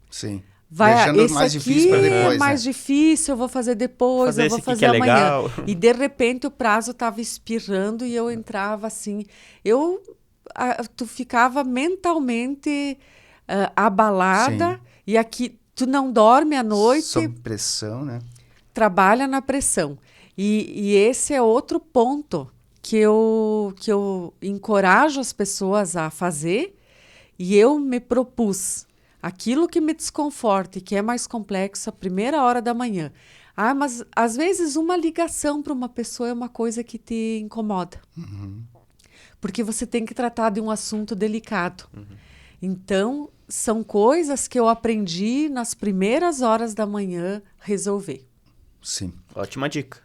Sim. Deixando esse mais difícil para depois, é mais difícil, eu vou fazer depois, eu vou fazer amanhã. Legal. E, de repente, o prazo estava expirando e eu entrava assim... Tu ficava mentalmente abalada. Sim. E aqui, tu não dorme à noite... Sob pressão, né? Trabalha na pressão. E esse é outro ponto que eu encorajo as pessoas a fazer, e eu me propus aquilo que me desconforta e que é mais complexo a primeira hora da manhã. Mas às vezes uma ligação para uma pessoa é uma coisa que te incomoda. Porque você tem que tratar de um assunto delicado. Então, são coisas que eu aprendi nas primeiras horas da manhã resolver. Sim. Ótima dica.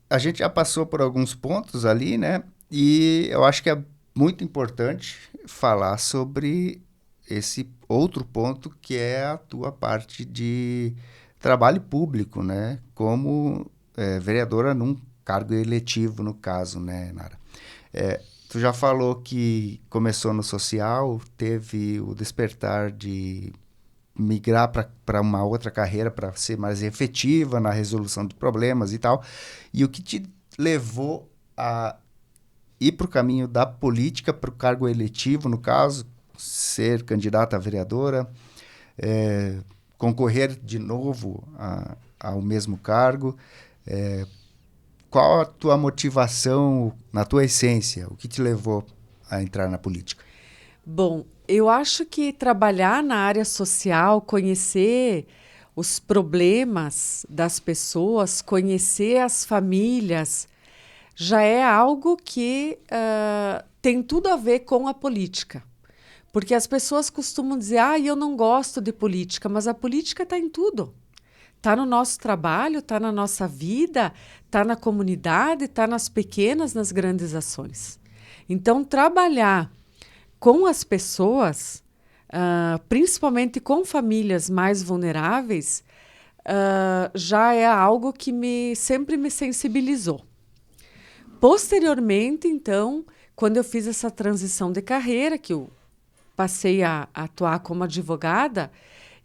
A gente já passou por alguns pontos ali, né? E eu acho que é muito importante falar sobre esse outro ponto, que é a tua parte de trabalho público, né? Como vereadora num cargo eletivo, no caso, né, Nara? Tu já falou que começou no social, teve o despertar de migrar para uma outra carreira para ser mais efetiva na resolução de problemas e tal. E o que te levou a ir para o caminho da política, para o cargo eletivo, no caso, ser candidata a vereadora, concorrer de novo ao mesmo cargo? Qual a tua motivação, na tua essência? O que te levou a entrar na política? Bom, eu acho que trabalhar na área social, conhecer os problemas das pessoas, conhecer as famílias, já é algo que tem tudo a ver com a política. Porque as pessoas costumam dizer, eu não gosto de política, mas a política está em tudo. Está no nosso trabalho, está na nossa vida, está na comunidade, está nas pequenas, nas grandes ações. Então, trabalhar com as pessoas, principalmente com famílias mais vulneráveis, já é algo que sempre me sensibilizou. Posteriormente, então, quando eu fiz essa transição de carreira, que eu passei a atuar como advogada,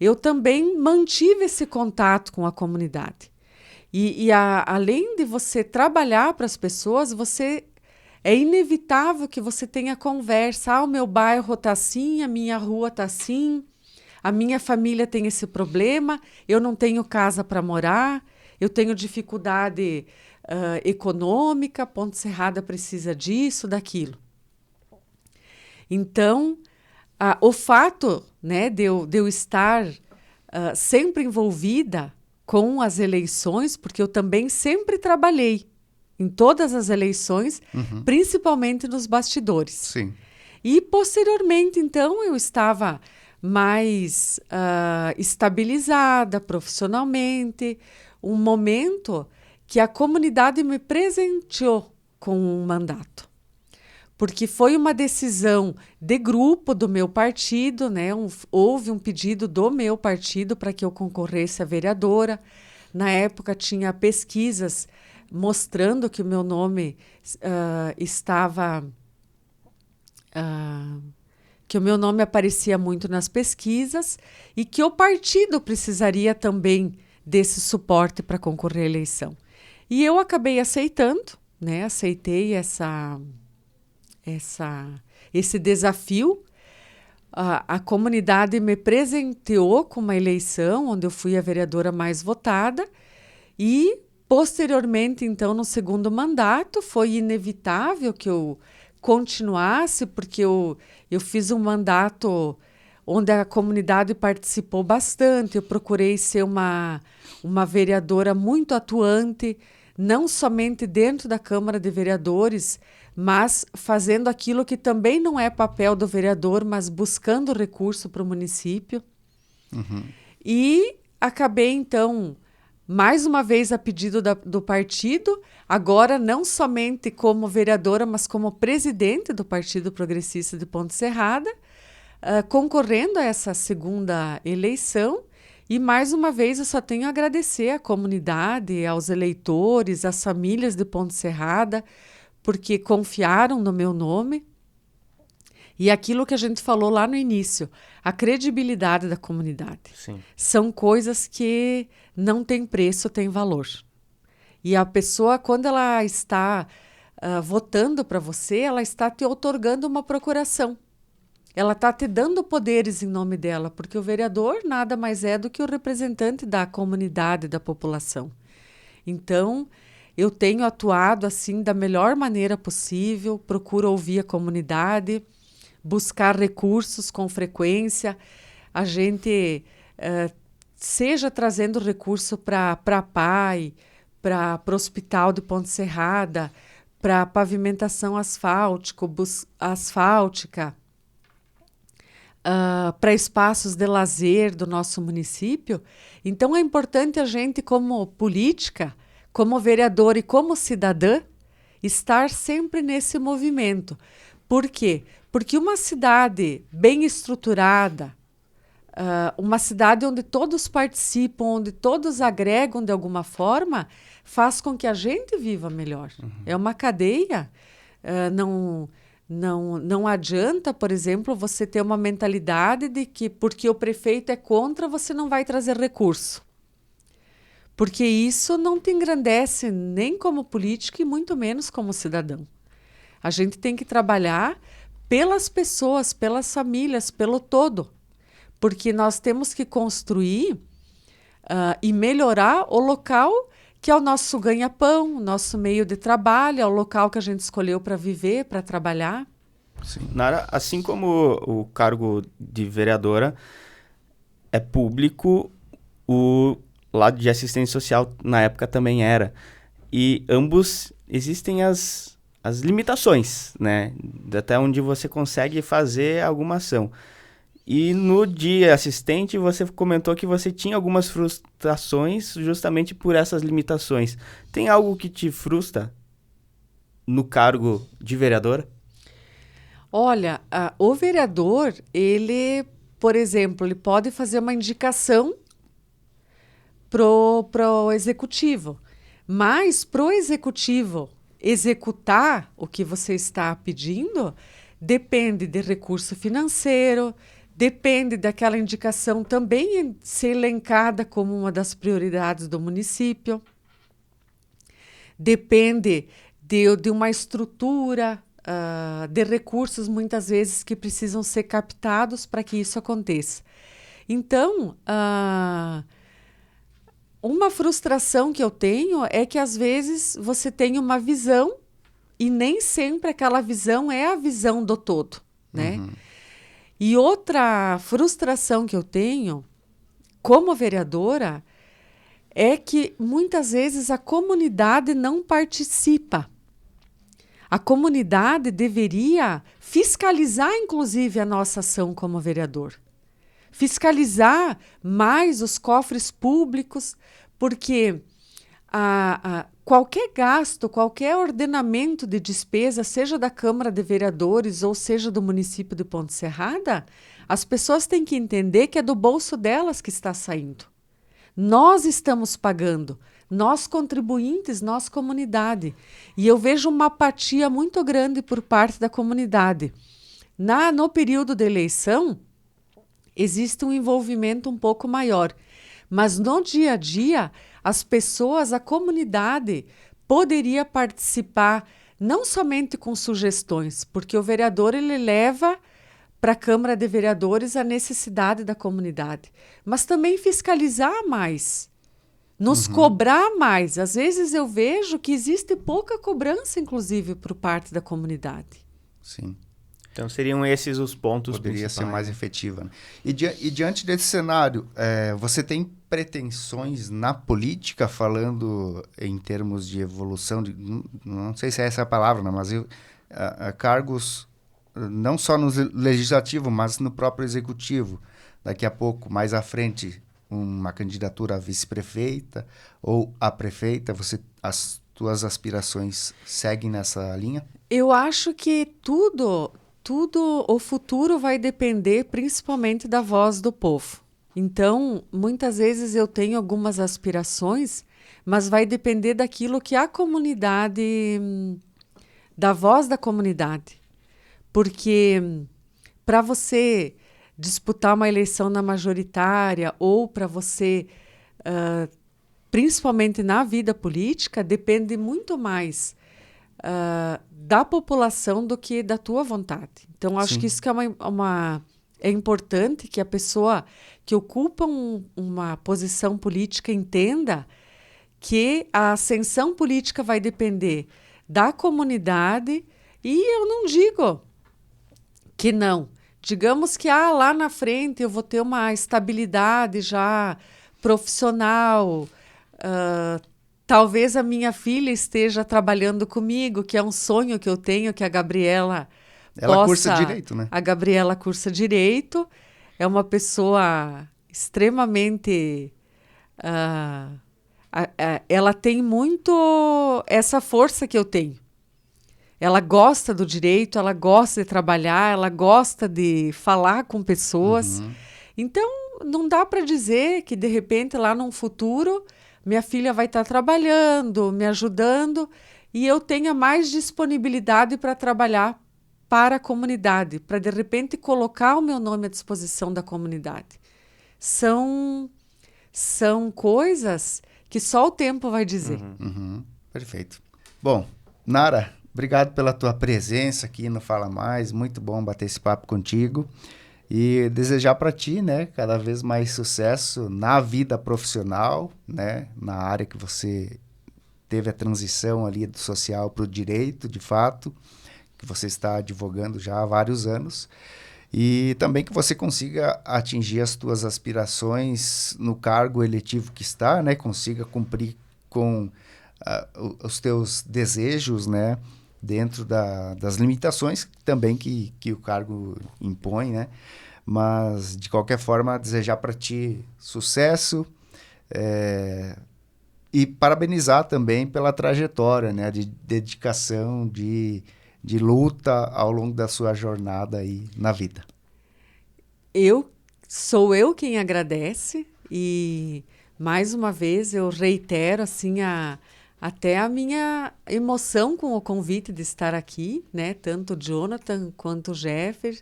eu também mantive esse contato com a comunidade. Além de você trabalhar para as pessoas, é inevitável que você tenha conversa. O meu bairro está assim, a minha rua está assim, a minha família tem esse problema, eu não tenho casa para morar, eu tenho dificuldade econômica, Ponte Serrada precisa disso, daquilo. Então, o fato, né, de eu estar sempre envolvida com as eleições, porque eu também sempre trabalhei em todas as eleições, principalmente nos bastidores. Sim. E, posteriormente, então, eu estava mais estabilizada profissionalmente, um momento que a comunidade me presenteou com um mandato. Porque foi uma decisão de grupo do meu partido, né? Houve um pedido do meu partido para que eu concorresse a vereadora. Na época tinha pesquisas mostrando que o meu nome estava... que o meu nome aparecia muito nas pesquisas e que o partido precisaria também desse suporte para concorrer à eleição. E eu acabei aceitando, né? Aceitei esse desafio. A comunidade me presenteou com uma eleição onde eu fui a vereadora mais votada e, posteriormente, então, no segundo mandato, foi inevitável que eu continuasse, porque eu fiz um mandato onde a comunidade participou bastante. Eu procurei ser uma vereadora muito atuante, não somente dentro da Câmara de Vereadores, mas fazendo aquilo que também não é papel do vereador, mas buscando recurso para o município. E acabei, então, mais uma vez a pedido do partido, agora não somente como vereadora, mas como presidente do Partido Progressista de Ponte Serrada, concorrendo a essa segunda eleição. E, mais uma vez, eu só tenho a agradecer à comunidade, aos eleitores, às famílias de Ponte Serrada, porque confiaram no meu nome. E aquilo que a gente falou lá no início, a credibilidade da comunidade. Sim. São coisas que não têm preço, têm valor. E a pessoa, quando ela está votando para você, ela está te outorgando uma procuração. Ela está te dando poderes em nome dela, porque o vereador nada mais é do que o representante da comunidade, da população. Então, eu tenho atuado assim da melhor maneira possível, procuro ouvir a comunidade, buscar recursos com frequência. A gente seja trazendo recurso para a PAI, para o Hospital de Ponte Serrada, para pavimentação asfáltica, para espaços de lazer do nosso município. Então, é importante a gente, como política, como vereador e como cidadã, estar sempre nesse movimento. Por quê? Porque uma cidade bem estruturada, uma cidade onde todos participam, onde todos agregam de alguma forma, faz com que a gente viva melhor. É uma cadeia. Não adianta, por exemplo, você ter uma mentalidade de que porque o prefeito é contra, você não vai trazer recurso. Porque isso não te engrandece nem como político e muito menos como cidadão. A gente tem que trabalhar pelas pessoas, pelas famílias, pelo todo. Porque nós temos que construir e melhorar o local que é o nosso ganha-pão, o nosso meio de trabalho, é o local que a gente escolheu para viver, para trabalhar. Sim. Nara, assim como o cargo de vereadora é público, o lado de assistência social na época também era. E ambos existem as limitações, né? Até onde você consegue fazer alguma ação. E no de assistente, você comentou que você tinha algumas frustrações justamente por essas limitações. Tem algo que te frustra no cargo de vereadora? Olha, o vereador, ele, por exemplo, ele pode fazer uma indicação pro executivo, mas pro executivo executar o que você está pedindo, depende de recurso financeiro, depende daquela indicação também ser elencada como uma das prioridades do município, depende de uma estrutura, de recursos, muitas vezes, que precisam ser captados para que isso aconteça. Então, uma frustração que eu tenho é que, às vezes, você tem uma visão e nem sempre aquela visão é a visão do todo, né? E outra frustração que eu tenho como vereadora é que muitas vezes a comunidade não participa. A comunidade deveria fiscalizar, inclusive, a nossa ação como vereador. Fiscalizar mais os cofres públicos, porque qualquer gasto, qualquer ordenamento de despesa, seja da Câmara de Vereadores ou seja do município de Ponte Serrada, as pessoas têm que entender que é do bolso delas que está saindo. Nós estamos pagando, nós contribuintes, nós comunidade. E eu vejo uma apatia muito grande por parte da comunidade. No período da eleição, existe um envolvimento um pouco maior. Mas no dia a dia, as pessoas, a comunidade, poderia participar não somente com sugestões, porque o vereador ele leva para a Câmara de Vereadores a necessidade da comunidade, mas também fiscalizar mais, nos cobrar mais. Às vezes eu vejo que existe pouca cobrança, inclusive, por parte da comunidade. Sim. Então seriam esses os pontos Poderia principais. ser mais efetiva. Né? E diante desse cenário, você tem pretensões na política, falando em termos de evolução, não sei se é essa a palavra, né? Mas cargos não só no legislativo, mas no próprio executivo. Daqui a pouco, mais à frente, uma candidatura a vice-prefeita ou a prefeita, as tuas aspirações seguem nessa linha? Eu acho que tudo, o futuro vai depender principalmente da voz do povo. Então, muitas vezes eu tenho algumas aspirações, mas vai depender daquilo que a comunidade, da voz da comunidade. Porque para você disputar uma eleição na majoritária ou para você, principalmente na vida política, depende muito mais da população do que da tua vontade. Então, acho que isso que é importante que a pessoa que ocupa uma posição política entenda que a ascensão política vai depender da comunidade e eu não digo que não. Digamos que lá na frente eu vou ter uma estabilidade já profissional, talvez a minha filha esteja trabalhando comigo, que é um sonho que eu tenho, que a Gabriela cursa Direito, né? A Gabriela cursa Direito, é uma pessoa extremamente... ela tem muito essa força que eu tenho. Ela gosta do direito, ela gosta de trabalhar, ela gosta de falar com pessoas. Então, não dá para dizer que, de repente, lá num futuro, minha filha vai estar trabalhando, me ajudando, e eu tenha mais disponibilidade para trabalhar para a comunidade, para, de repente, colocar o meu nome à disposição da comunidade. São coisas que só o tempo vai dizer. Perfeito. Bom, Nara, obrigado pela tua presença aqui no Fala Mais, muito bom bater esse papo contigo e desejar para ti, né, cada vez mais sucesso na vida profissional, né, na área que você teve a transição ali do social para o direito, de fato, que você está advogando já há vários anos, e também que você consiga atingir as tuas aspirações no cargo eletivo que está, né, consiga cumprir com os teus desejos, né, dentro das limitações também que o cargo impõe, né? Mas, de qualquer forma, desejar para ti sucesso e parabenizar também pela trajetória, né? De dedicação, de luta ao longo da sua jornada aí na vida. Sou eu quem agradece e, mais uma vez, eu reitero, assim, até a minha emoção com o convite de estar aqui, né? Tanto o Jonathan quanto o Jeffer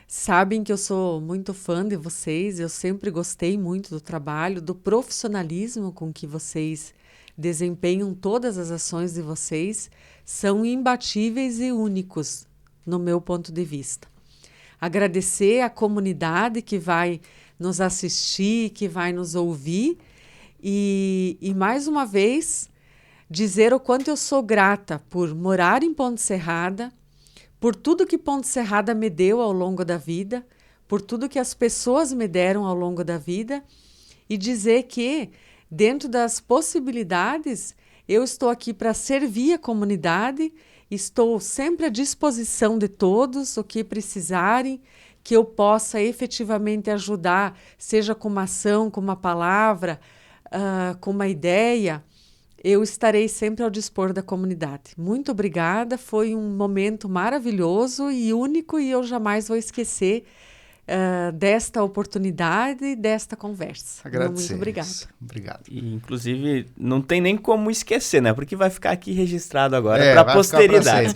sabem que eu sou muito fã de vocês, eu sempre gostei muito do trabalho, do profissionalismo com que vocês desempenham todas as ações de vocês, são imbatíveis e únicos, no meu ponto de vista. Agradecer à comunidade que vai nos assistir, que vai nos ouvir e mais uma vez, dizer o quanto eu sou grata por morar em Ponte Serrada, por tudo que Ponte Serrada me deu ao longo da vida, por tudo que as pessoas me deram ao longo da vida e dizer que, dentro das possibilidades, eu estou aqui para servir a comunidade, estou sempre à disposição de todos, o que precisarem, que eu possa efetivamente ajudar, seja com uma ação, com uma palavra, com uma ideia, eu estarei sempre ao dispor da comunidade. Muito obrigada, foi um momento maravilhoso e único e eu jamais vou esquecer desta oportunidade, desta conversa. Agradecemos. Muito obrigada. Obrigado. E, inclusive, não tem nem como esquecer, né? Porque vai ficar aqui registrado agora para a posteridade.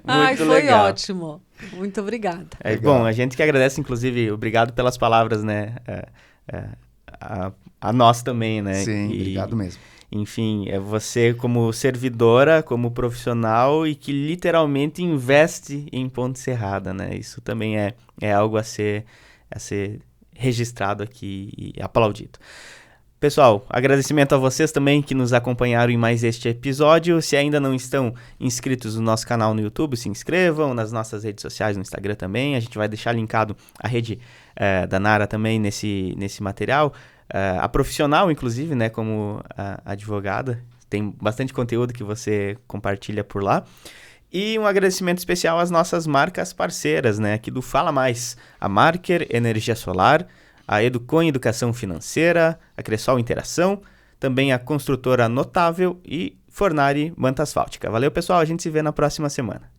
Ai, foi legal. Ótimo. Muito obrigada. Bom, a gente que agradece, inclusive, obrigado pelas palavras, né? A nós também, né? Sim, obrigado mesmo. Enfim, é você como servidora, como profissional e que literalmente investe em Ponte Serrada, né? Isso também é algo a ser registrado aqui e aplaudido. Pessoal, agradecimento a vocês também que nos acompanharam em mais este episódio. Se ainda não estão inscritos no nosso canal no YouTube, se inscrevam, nas nossas redes sociais, no Instagram também. A gente vai deixar linkado a rede da Nara também nesse material. A profissional, inclusive, né, como advogada. Tem bastante conteúdo que você compartilha por lá. E um agradecimento especial às nossas marcas parceiras, né, aqui do Fala Mais. A Marker Energia Solar, a Educon Educação Financeira, a Cressol Interação, também a construtora Notável e Fornari Manta Asfáltica. Valeu, pessoal. A gente se vê na próxima semana.